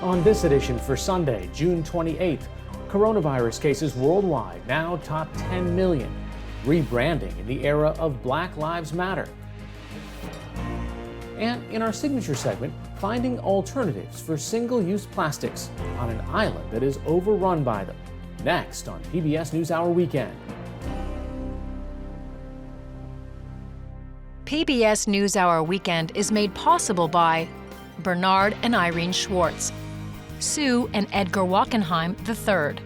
On this edition for Sunday, June 28th, coronavirus cases worldwide now top 10 million. Rebranding in the era of Black Lives Matter. And in our signature segment, finding alternatives for single-use plastics on an island that is overrun by them. Next on PBS NewsHour Weekend. PBS NewsHour Weekend is made possible by Bernard and Irene Schwartz, Sue and Edgar Wackenheim III,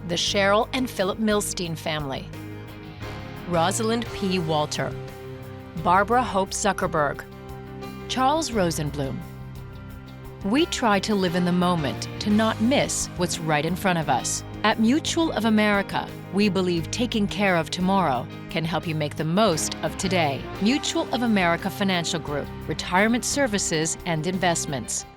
the Cheryl and Philip Milstein family, Rosalind P. Walter, Barbara Hope Zuckerberg, Charles Rosenblum. We try to live in the moment to not miss what's right in front of us. At Mutual of America, we believe taking care of tomorrow can help you make the most of today. Mutual of America Financial Group, retirement services and investments.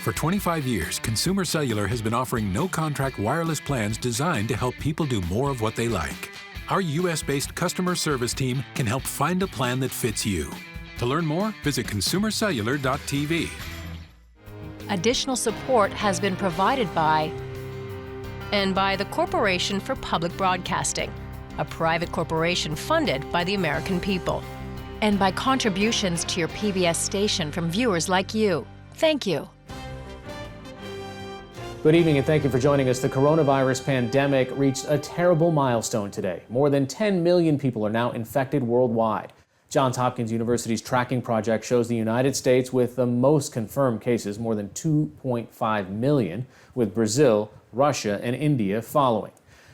For 25 years, Consumer Cellular has been offering no-contract wireless plans designed to help people do more of what they like. Our U.S.-based customer service team can help find a plan that fits you. To learn more, visit consumercellular.tv. Additional support has been provided by the Corporation for Public Broadcasting, a private corporation funded by the American people, and by contributions to your PBS station from viewers like you. Thank you. Good evening and thank you for joining us. The coronavirus pandemic reached a terrible milestone today. More than 10 million people are now infected worldwide. Johns Hopkins University's tracking project shows the United States with the most confirmed cases, more than 2.5 million, with Brazil, Russia, and India following.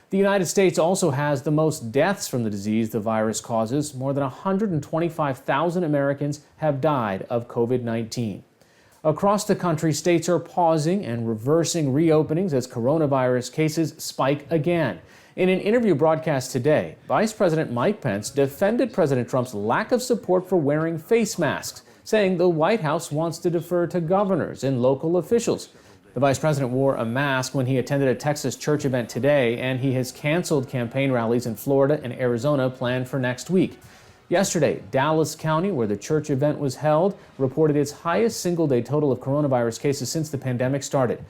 The United States also has the most deaths from the disease the virus causes. More than 125,000 Americans have died of COVID-19. Across the country, states are pausing and reversing reopenings as coronavirus cases spike again. In an interview broadcast today, Vice President Mike Pence defended President Trump's lack of support for wearing face masks, saying the White House wants to defer to governors and local officials. The vice president wore a mask when he attended a Texas church event today, and he has canceled campaign rallies in Florida and Arizona planned for next week. Yesterday, Dallas County, where the church event was held, reported its highest single-day total of coronavirus cases since the pandemic started.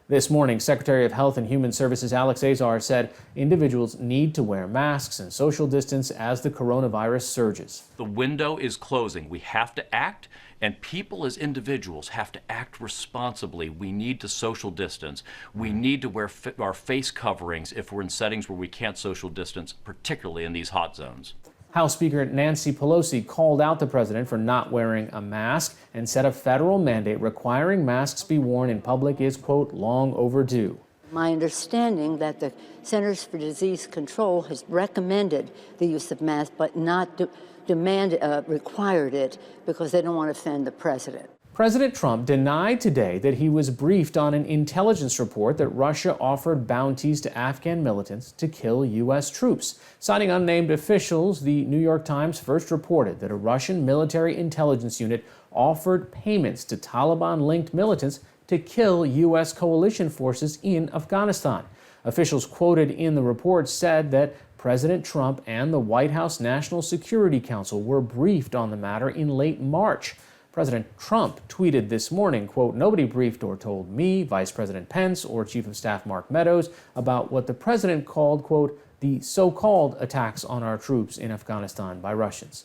This morning, Secretary of Health and Human Services Alex Azar said individuals need to wear masks and social distance as the coronavirus surges. The window is closing. We have to act, and people as individuals have to act responsibly. We need to social distance. We need to wear our face coverings if we're in settings where we can't social distance, particularly in these hot zones. House Speaker Nancy Pelosi called out the president for not wearing a mask and said a federal mandate requiring masks be worn in public is, quote, long overdue. My understanding that the Centers for Disease Control has recommended the use of masks, but not required it because they don't want to offend the president. President Trump denied today that he was briefed on an intelligence report that Russia offered bounties to Afghan militants to kill U.S. troops. Citing unnamed officials, the New York Times first reported that a Russian military intelligence unit offered payments to Taliban-linked militants to kill U.S. coalition forces in Afghanistan. Officials quoted in the report said that President Trump and the White House National Security Council were briefed on the matter in late March. President Trump tweeted this morning, quote, nobody briefed or told me, Vice President Pence, or Chief of Staff Mark Meadows about what the president called, quote, the so-called attacks on our troops in Afghanistan by Russians.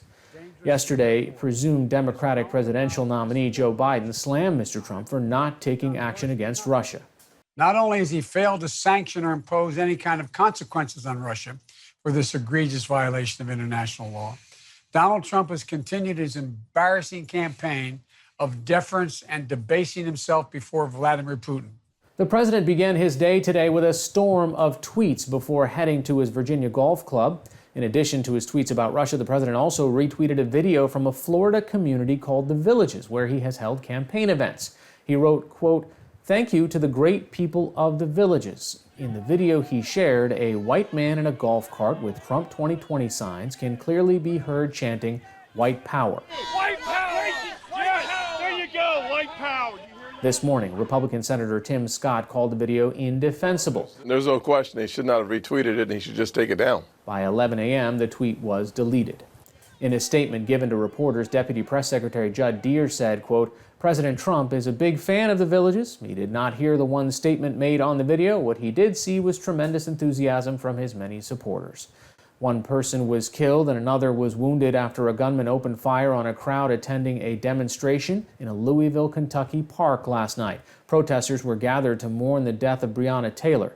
Yesterday, presumed Democratic presidential nominee Joe Biden slammed Mr. Trump for not taking action against Russia. Not only has he failed to sanction or impose any kind of consequences on Russia for this egregious violation of international law, Donald Trump has continued his embarrassing campaign of deference and debasing himself before Vladimir Putin. The president began his day today with a storm of tweets before heading to his Virginia golf club. In addition to his tweets about Russia, the president also retweeted a video from a Florida community called The Villages, where he has held campaign events. He wrote, quote, thank you to the great people of the Villages. In the video he shared, a white man in a golf cart with Trump 2020 signs can clearly be heard chanting, white power. White power! Yes, there you go, white power. This morning, Republican Senator Tim Scott called the video indefensible. There's no question he should not have retweeted it and he should just take it down. By 11 a.m., the tweet was deleted. In a statement given to reporters, Deputy Press Secretary Judd Deere said, quote, "President Trump is a big fan of the villages. He did not hear the one statement made on the video. What he did see was tremendous enthusiasm from his many supporters." One person was killed and another was wounded after a gunman opened fire on a crowd attending a demonstration in a Louisville, Kentucky park last night. Protesters were gathered to mourn the death of Breonna Taylor.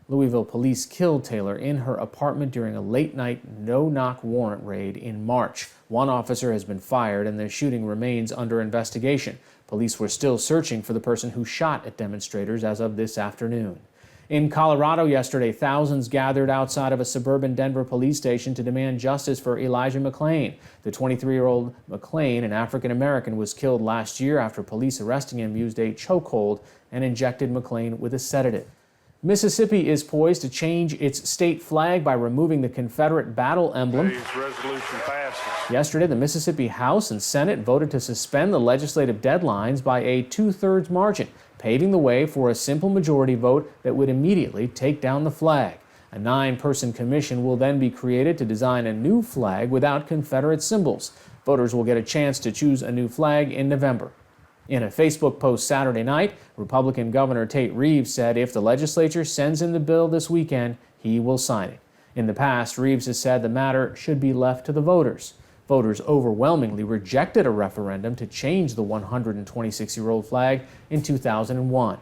Louisville police killed Taylor in her apartment during a late-night no-knock warrant raid in March. One officer has been fired and the shooting remains under investigation. Police were still searching for the person who shot at demonstrators as of this afternoon. In Colorado yesterday, thousands gathered outside of a suburban Denver police station to demand justice for Elijah McClain. The 23-year-old McClain, an African-American, was killed last year after police arresting him used a chokehold and injected McClain with a sedative. Mississippi is poised to change its state flag by removing the Confederate battle emblem. Resolution passes. Yesterday, the Mississippi House and Senate voted to suspend the legislative deadlines by a two-thirds margin, paving the way for a simple majority vote that would immediately take down the flag. A 9-person commission will then be created to design a new flag without Confederate symbols. Voters will get a chance to choose a new flag in November. In a Facebook post Saturday night, Republican Governor Tate Reeves said if the legislature sends in the bill this weekend, he will sign it. In the past, Reeves has said the matter should be left to the voters. Voters overwhelmingly rejected a referendum to change the 126-year-old flag in 2001.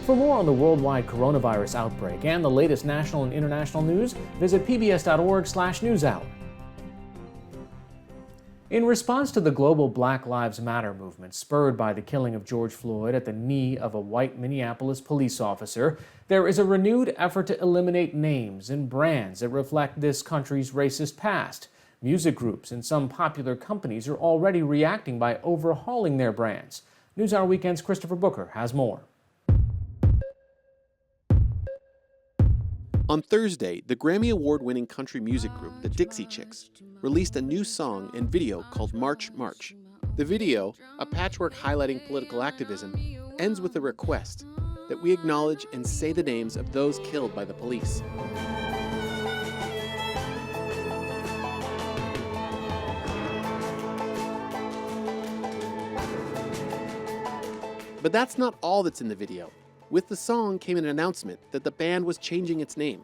For more on the worldwide coronavirus outbreak and the latest national and international news, visit pbs.org/newshour. In response to the global Black Lives Matter movement spurred by the killing of George Floyd at the knee of a white Minneapolis police officer, there is a renewed effort to eliminate names and brands that reflect this country's racist past. Music groups and some popular companies are already reacting by overhauling their brands. NewsHour Weekend's Christopher Booker has more. On Thursday, the Grammy Award-winning country music group, the Dixie Chicks, released a new song and video called March, March. The video, a patchwork highlighting political activism, ends with a request that we acknowledge and say the names of those killed by the police. But that's not all that's in the video. With the song came an announcement that the band was changing its name.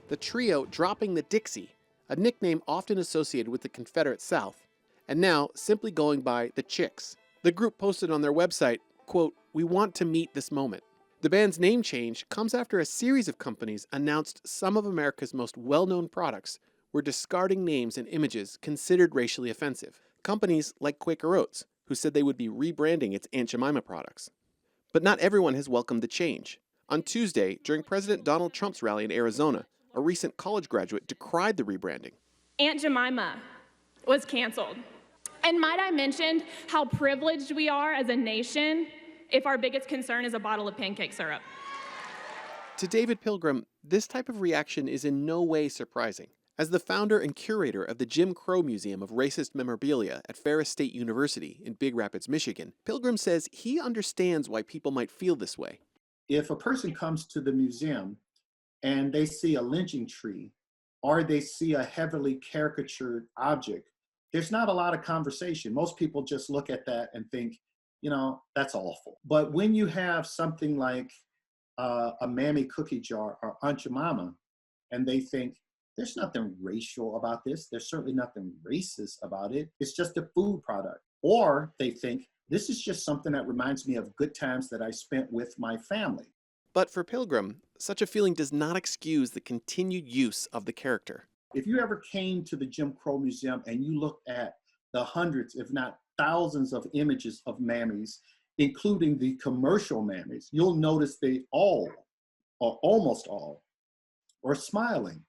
The trio dropping the Dixie, a nickname often associated with the Confederate South, and now simply going by the Chicks. The group posted on their website, quote, "We want to meet this moment." The band's name change comes after a series of companies announced some of America's most well-known products were discarding names and images considered racially offensive. Companies like Quaker Oats, who said they would be rebranding its Aunt Jemima products. But not everyone has welcomed the change. On Tuesday, during President Donald Trump's rally in Arizona, a recent college graduate decried the rebranding. Aunt Jemima was canceled. And might I mention how privileged we are as a nation if our biggest concern is a bottle of pancake syrup? To David Pilgrim, this type of reaction is in no way surprising. As the founder and curator of the Jim Crow Museum of Racist Memorabilia at Ferris State University in Big Rapids, Michigan, Pilgrim says he understands why people might feel this way. If a person comes to the museum and they see a lynching tree or they see a heavily caricatured object, there's not a lot of conversation. Most people just look at that and think, you know, that's awful. But when you have something like a Mammy cookie jar or Aunt Jemima, and they think, there's nothing racial about this. There's certainly nothing racist about it. It's just a food product. Or they think, this is just something that reminds me of good times that I spent with my family. But for Pilgrim, such a feeling does not excuse the continued use of the character. If you ever came to the Jim Crow Museum and you looked at the hundreds, if not thousands of images of mammies, including the commercial mammies, you'll notice they all, or almost all, are smiling.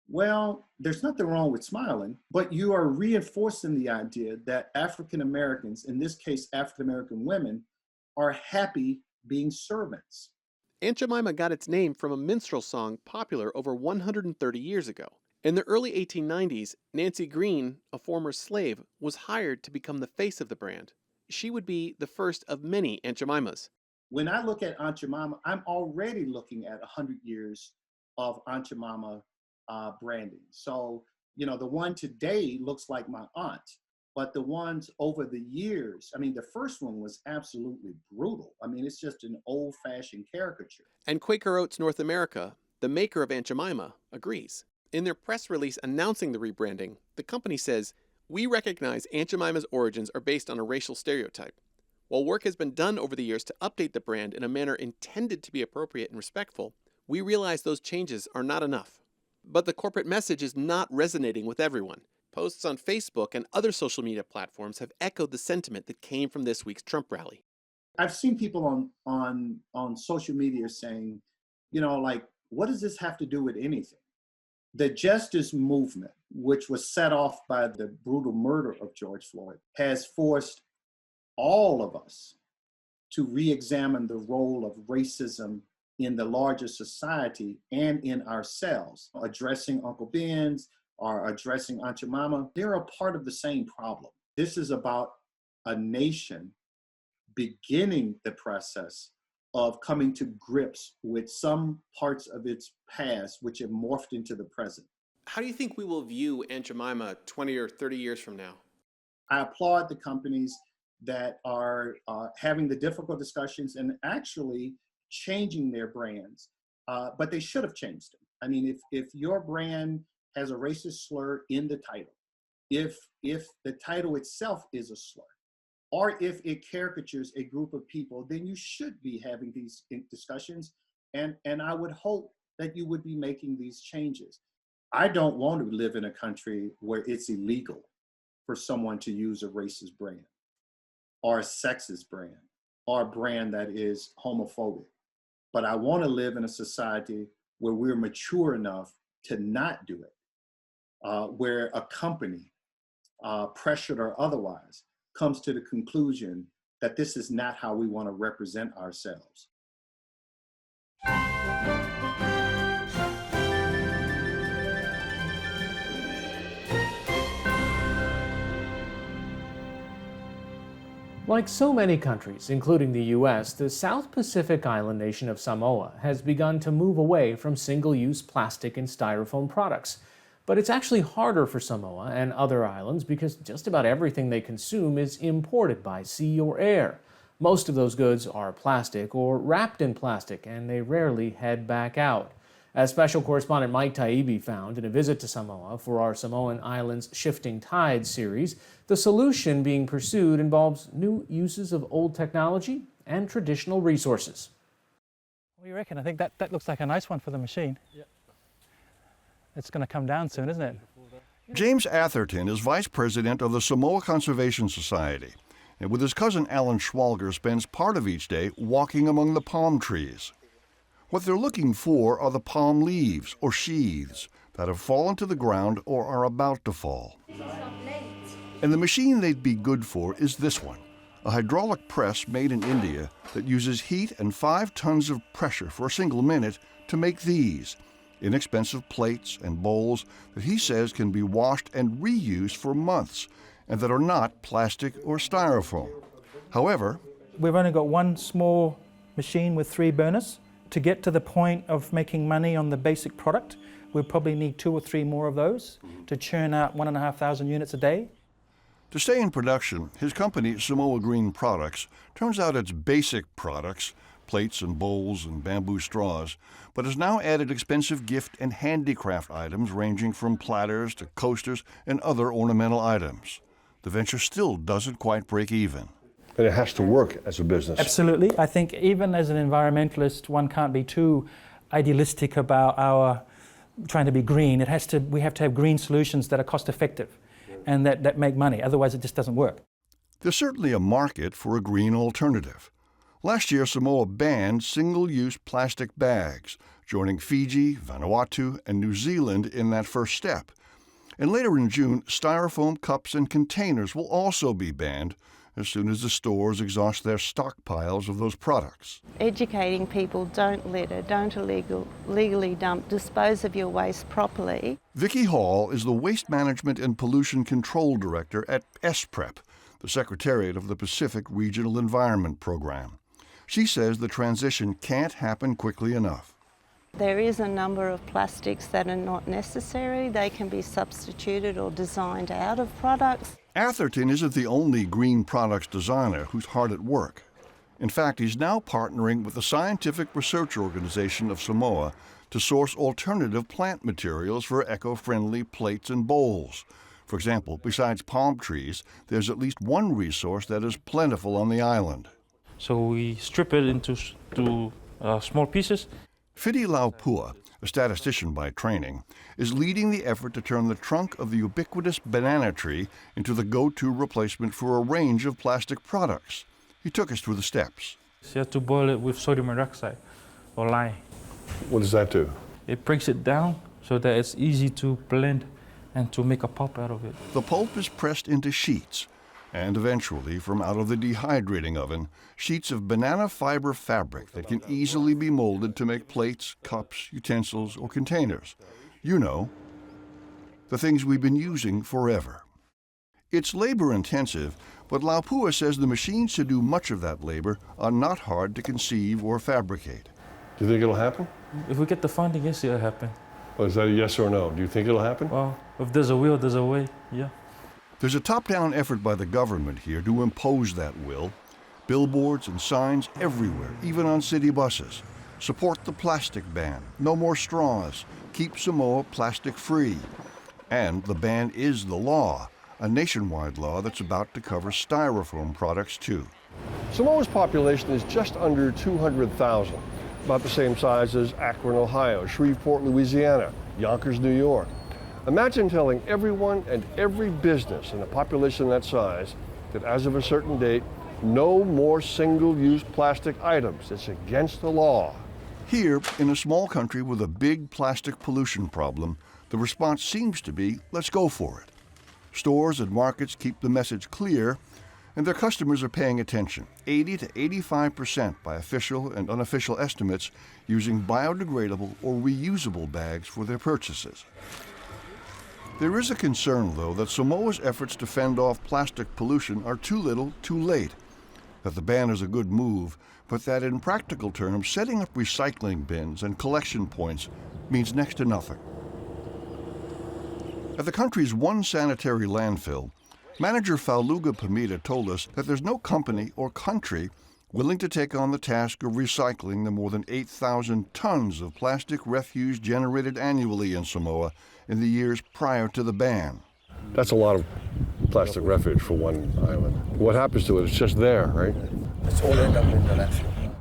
Well, there's nothing wrong with smiling, but you are reinforcing the idea that African Americans, in this case African American women, are happy being servants. Aunt Jemima got its name from a minstrel song popular over 130 years ago. In the early 1890s, Nancy Green, a former slave, was hired to become the face of the brand. She would be the first of many Aunt Jemimas. When I look at Aunt Jemima, I'm already looking at 100 years of Aunt Jemima branding. So the one today looks like my aunt, but the ones over the years, I mean, the first one was absolutely brutal. I mean, it's just an old-fashioned caricature. And Quaker Oats North America, the maker of Aunt Jemima, agrees. In their press release announcing the rebranding, the company says, "We recognize Aunt Jemima's origins are based on a racial stereotype. While work has been done over the years to update the brand in a manner intended to be appropriate and respectful, we realize those changes are not enough." But the corporate message is not resonating with everyone. Posts on Facebook and other social media platforms have echoed the sentiment that came from this week's Trump rally. I've seen people on social media saying, what does this have to do with anything? The justice movement, which was set off by the brutal murder of George Floyd, has forced all of us to re-examine the role of racism in the larger society and in ourselves. Addressing Uncle Ben's or addressing Aunt Jemima, they're a part of the same problem. This is about a nation beginning the process of coming to grips with some parts of its past which have morphed into the present. How do you think we will view Aunt Jemima 20 or 30 years from now? I applaud the companies that are having the difficult discussions and actually changing their brands, but they should have changed them. I mean, if your brand has a racist slur in the title, if the title itself is a slur, or if it caricatures a group of people, then you should be having these discussions, and I would hope that you would be making these changes. I don't want to live in a country where it's illegal for someone to use a racist brand, or a sexist brand, or a brand that is homophobic. But I want to live in a society where we're mature enough to not do it, where a company, pressured or otherwise, comes to the conclusion that this is not how we want to represent ourselves. Like so many countries, including the U.S., the South Pacific island nation of Samoa has begun to move away from single-use plastic and styrofoam products. But it's actually harder for Samoa and other islands because just about everything they consume is imported by sea or air. Most of those goods are plastic or wrapped in plastic, and they rarely head back out. As special correspondent Mike Taibbi found in a visit to Samoa for our Samoan Islands Shifting Tides series, the solution being pursued involves new uses of old technology and traditional resources. What do you reckon? I think that looks like a nice one for the machine. Yeah. It's going to come down soon, isn't it? James Atherton is vice president of the Samoa Conservation Society, and with his cousin Alan Schwalger spends part of each day walking among the palm trees. What they're looking for are the palm leaves or sheaths that have fallen to the ground or are about to fall. And the machine they'd be good for is this one, a hydraulic press made in India that uses heat and 5 tons of pressure for a single minute to make these inexpensive plates and bowls that he says can be washed and reused for months and that are not plastic or styrofoam. However, we've only got one small machine with 3 burners. To get to the point of making money on the basic product, we'll probably need 2 or 3 more of those to churn out 1,500 units a day. To stay in production, his company, Samoa Green Products, turns out its basic products, plates and bowls and bamboo straws, but has now added expensive gift and handicraft items ranging from platters to coasters and other ornamental items. The venture still doesn't quite break even. But it has to work as a business. Absolutely. I think even as an environmentalist, one can't be too idealistic about our trying to be green. We have to have green solutions that are cost effective and that make money. Otherwise, it just doesn't work. There's certainly a market for a green alternative. Last year, Samoa banned single-use plastic bags, joining Fiji, Vanuatu, and New Zealand in that first step. And later in June, styrofoam cups and containers will also be banned as soon as the stores exhaust their stockpiles of those products. Educating people, don't litter, don't illegally dump, dispose of your waste properly. Vicki Hall is the Waste Management and Pollution Control Director at SPREP, the Secretariat of the Pacific Regional Environment Program. She says the transition can't happen quickly enough. There is a number of plastics that are not necessary. They can be substituted or designed out of products. Atherton isn't the only green products designer who's hard at work. In fact, he's now partnering with the Scientific Research Organization of Samoa to source alternative plant materials for eco-friendly plates and bowls. For example, besides palm trees, there's at least one resource that is plentiful on the island. So we strip it into small pieces. Fidi Laupua, a statistician by training, is leading the effort to turn the trunk of the ubiquitous banana tree into the go-to replacement for a range of plastic products. He took us through the steps. So you have to boil it with sodium hydroxide or lye. What does that do? It breaks it down so that it's easy to blend and to make a pulp out of it. The pulp is pressed into sheets, and eventually, from out of the dehydrating oven, sheets of banana fiber fabric that can easily be molded to make plates, cups, utensils, or containers. You know, the things we've been using forever. It's labor-intensive, but Laupua says the machines to do much of that labor are not hard to conceive or fabricate. Do you think it'll happen? If we get the funding, yes, it'll happen. Well, is that a yes or no? Do you think it'll happen? Well, if there's a will, there's a way, yeah. There's a top-down effort by the government here to impose that will. Billboards and signs everywhere, even on city buses. Support the plastic ban. No more straws. Keep Samoa plastic-free. And the ban is the law, a nationwide law that's about to cover styrofoam products too. Samoa's population is just under 200,000, about the same size as Akron, Ohio, Shreveport, Louisiana, Yonkers, New York. Imagine telling everyone and every business in a population that size that as of a certain date, no more single-use plastic items. It's against the law. Here, in a small country with a big plastic pollution problem, the response seems to be, let's go for it. Stores and markets keep the message clear, and their customers are paying attention. 80 to 85% by official and unofficial estimates using biodegradable or reusable bags for their purchases. There is a concern, though, that Samoa's efforts to fend off plastic pollution are too little, too late. That the ban is a good move, but that in practical terms, setting up recycling bins and collection points means next to nothing. At the country's one sanitary landfill, manager Fauluga Pamita told us that there's no company or country willing to take on the task of recycling the more than 8,000 tons of plastic refuse generated annually in Samoa in the years prior to the ban. That's a lot of plastic refuge for one island. What happens to it? It's just there, right? It's all end up in the landfill.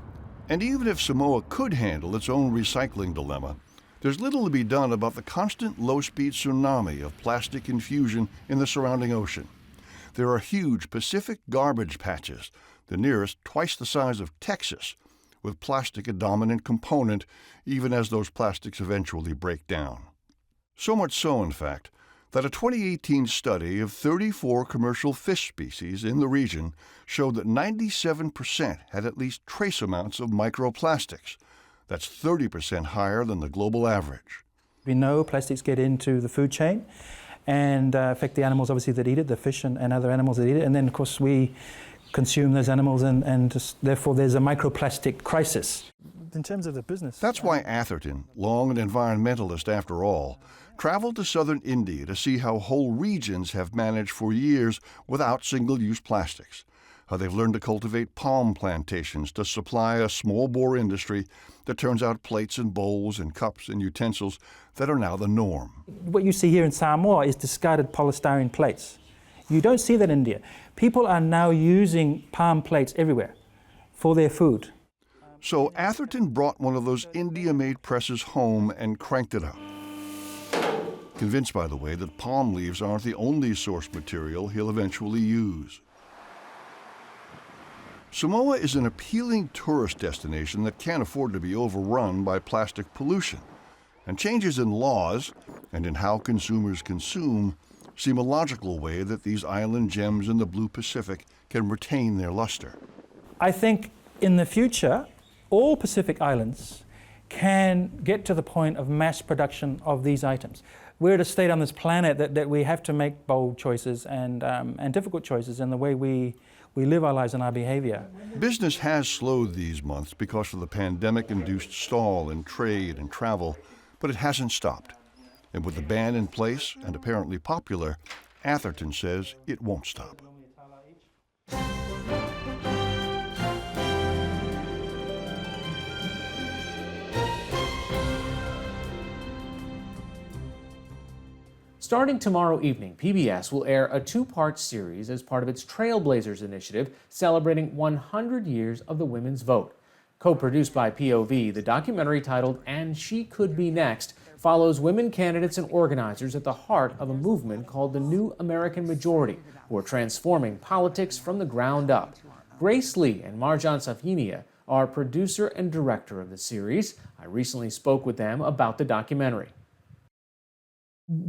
And even if Samoa could handle its own recycling dilemma, there's little to be done about the constant low-speed tsunami of plastic infusion in the surrounding ocean. There are huge Pacific garbage patches, the nearest twice the size of Texas, with plastic a dominant component, even as those plastics eventually break down. So much so, in fact, that a 2018 study of 34 commercial fish species in the region showed that 97% had at least trace amounts of microplastics. That's 30% higher than the global average. We know plastics get into the food chain and affect the animals, obviously, that eat it, the fish and other animals that eat it. And then, of course, we consume those animals, and therefore there's a microplastic crisis. In terms of the business. That's why Atherton, long an environmentalist after all, traveled to southern India to see how whole regions have managed for years without single-use plastics, how they've learned to cultivate palm plantations to supply a small-bore industry that turns out plates and bowls and cups and utensils that are now the norm. What you see here in Samoa is discarded polystyrene plates. You don't see that in India. People are now using palm plates everywhere for their food. So Atherton brought one of those India-made presses home and cranked it up. Convinced, by the way, that palm leaves aren't the only source material he'll eventually use. Samoa is an appealing tourist destination that can't afford to be overrun by plastic pollution. And changes in laws and in how consumers consume seem a logical way that these island gems in the blue Pacific can retain their luster. I think in the future, all Pacific islands can get to the point of mass production of these items. we're at a state on this planet that we have to make bold choices and difficult choices in the way we live our lives and our behavior. Business has slowed these months because of the pandemic-induced stall in trade and travel, but it hasn't stopped. And with the ban in place and apparently popular, Atherton says it won't stop. Starting tomorrow evening, PBS will air a two-part series as part of its Trailblazers initiative celebrating 100 years of the women's vote. Co-produced by POV, the documentary titled "And She Could Be Next" follows women candidates and organizers at the heart of a movement called the New American Majority, who are transforming politics from the ground up. Grace Lee and Marjan Safinia are producer and director of the series. I recently spoke with them about the documentary.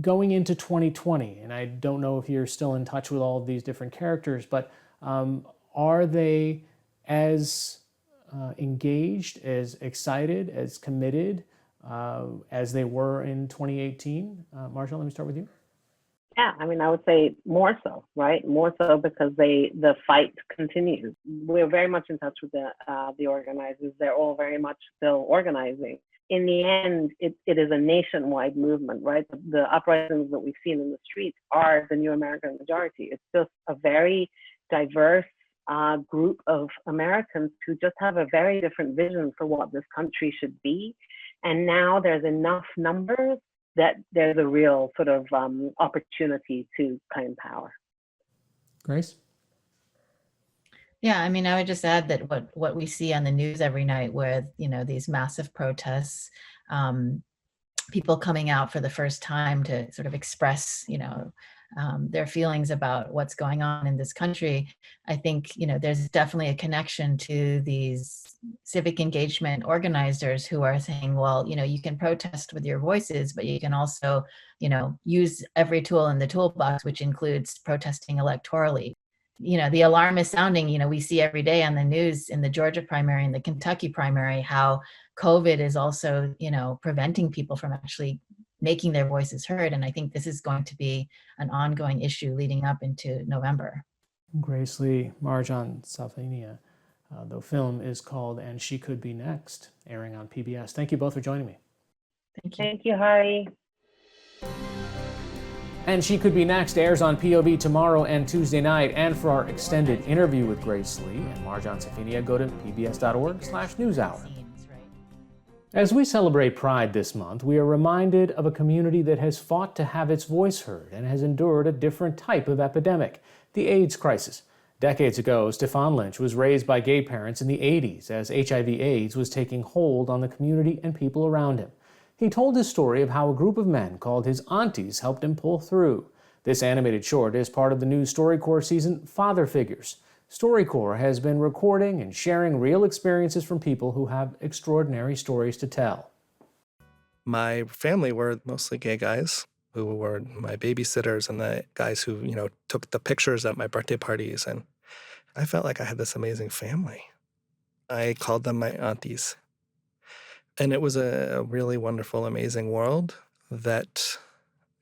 Going into 2020, and I don't know if you're still in touch with all of these different characters, but are they as engaged, as excited, as committed as they were in 2018? Marjan, let me start with you. Yeah, I mean, I would say more so, right? More so because the fight continues. We're very much in touch with the organizers. They're all very much still organizing. In the end, it is a nationwide movement, right? The uprisings that we've seen in the streets are the New American Majority. It's just a very diverse group of Americans who just have a very different vision for what this country should be. And now there's enough numbers that there's a real sort of opportunity to claim power. Grace? Yeah, I mean, I would just add that what we see on the news every night with, these massive protests, people coming out for the first time to sort of express, their feelings about what's going on in this country. I think, there's definitely a connection to these civic engagement organizers who are saying, well, you can protest with your voices, but you can also, use every tool in the toolbox, which includes protesting electorally. The alarm is sounding. We see every day on the news in the Georgia primary and the Kentucky primary how COVID is also, preventing people from actually making their voices heard. And I think this is going to be an ongoing issue leading up into November. Grace Lee, Marjan Safinia. The film is called "And She Could Be Next," airing on PBS. Thank you both for joining me. Thank you. Thank you, Hari. And She Could Be Next airs on POV tomorrow and Tuesday night. And for our extended interview with Grace Lee and Marjan Safinia, go to pbs.org/newshour. As we celebrate Pride this month, we are reminded of a community that has fought to have its voice heard and has endured a different type of epidemic, the AIDS crisis. Decades ago, Stefan Lynch was raised by gay parents in the 80s as HIV/AIDS was taking hold on the community and people around him. He told his story of how a group of men called his aunties helped him pull through. This animated short is part of the new StoryCorps season, Father Figures. StoryCorps has been recording and sharing real experiences from people who have extraordinary stories to tell. My family were mostly gay guys who were my babysitters and the guys who, took the pictures at my birthday parties. And I felt like I had this amazing family. I called them my aunties. And it was a really wonderful, amazing world that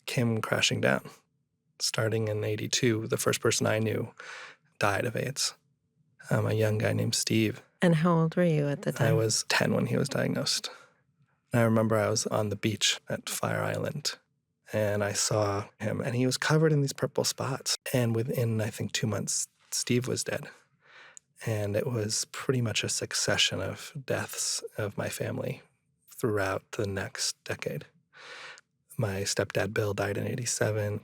came crashing down. Starting in '82, the first person I knew died of AIDS. A young guy named Steve. And how old were you at the time? I was 10 when he was diagnosed. I remember I was on the beach at Fire Island, and I saw him, and he was covered in these purple spots. And within, I think, 2 months, Steve was dead. And it was pretty much a succession of deaths of my family throughout the next decade. My stepdad, Bill, died in '87.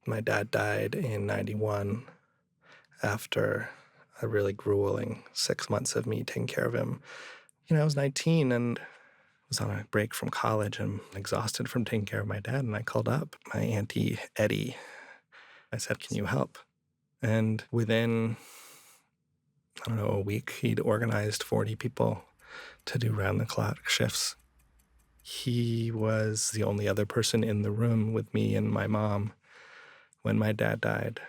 My dad died in '91 after a really grueling 6 months of me taking care of him. I was 19 and was on a break from college and exhausted from taking care of my dad. And I called up my auntie, Eddie. I said, "Can you help?" And within a week, he'd organized 40 people to do round-the-clock shifts. He was the only other person in the room with me and my mom when my dad died.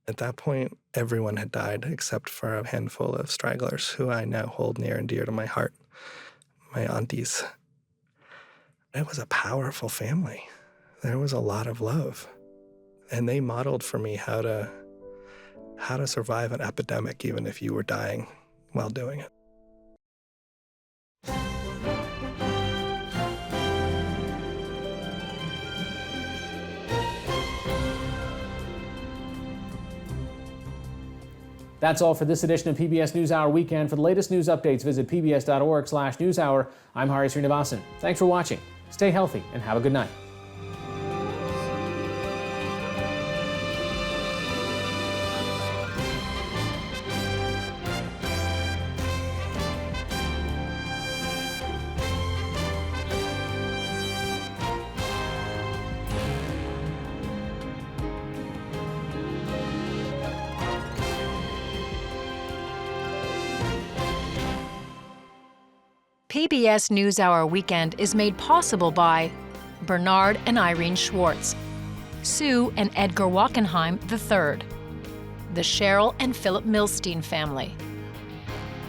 At that point, everyone had died except for a handful of stragglers who I now hold near and dear to my heart, my aunties. It was a powerful family. there was a lot of love. And they modeled for me how to survive an epidemic, even if you were dying while doing it. That's all for this edition of PBS NewsHour Weekend. For the latest news updates, visit pbs.org/newshour. I'm Sreenivasan. Thanks for watching. Stay healthy and have a good night. PBS NewsHour Weekend is made possible by Bernard and Irene Schwartz, Sue and Edgar Wachenheim III, the Cheryl and Philip Milstein family,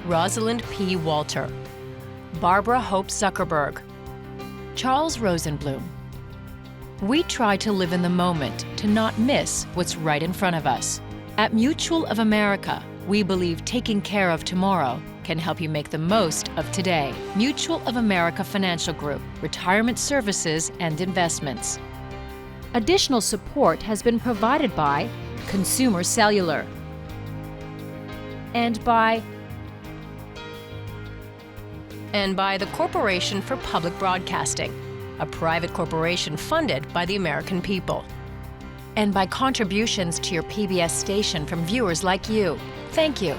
Rosalind P. Walter, Barbara Hope Zuckerberg, Charles Rosenblum. We try to live in the moment to not miss what's right in front of us. At Mutual of America, we believe taking care of tomorrow can help you make the most of today. Mutual of America Financial Group, retirement services and investments. Additional support has been provided by Consumer Cellular and by the Corporation for Public Broadcasting, a private corporation funded by the American people, and by contributions to your PBS station from viewers like you. Thank you.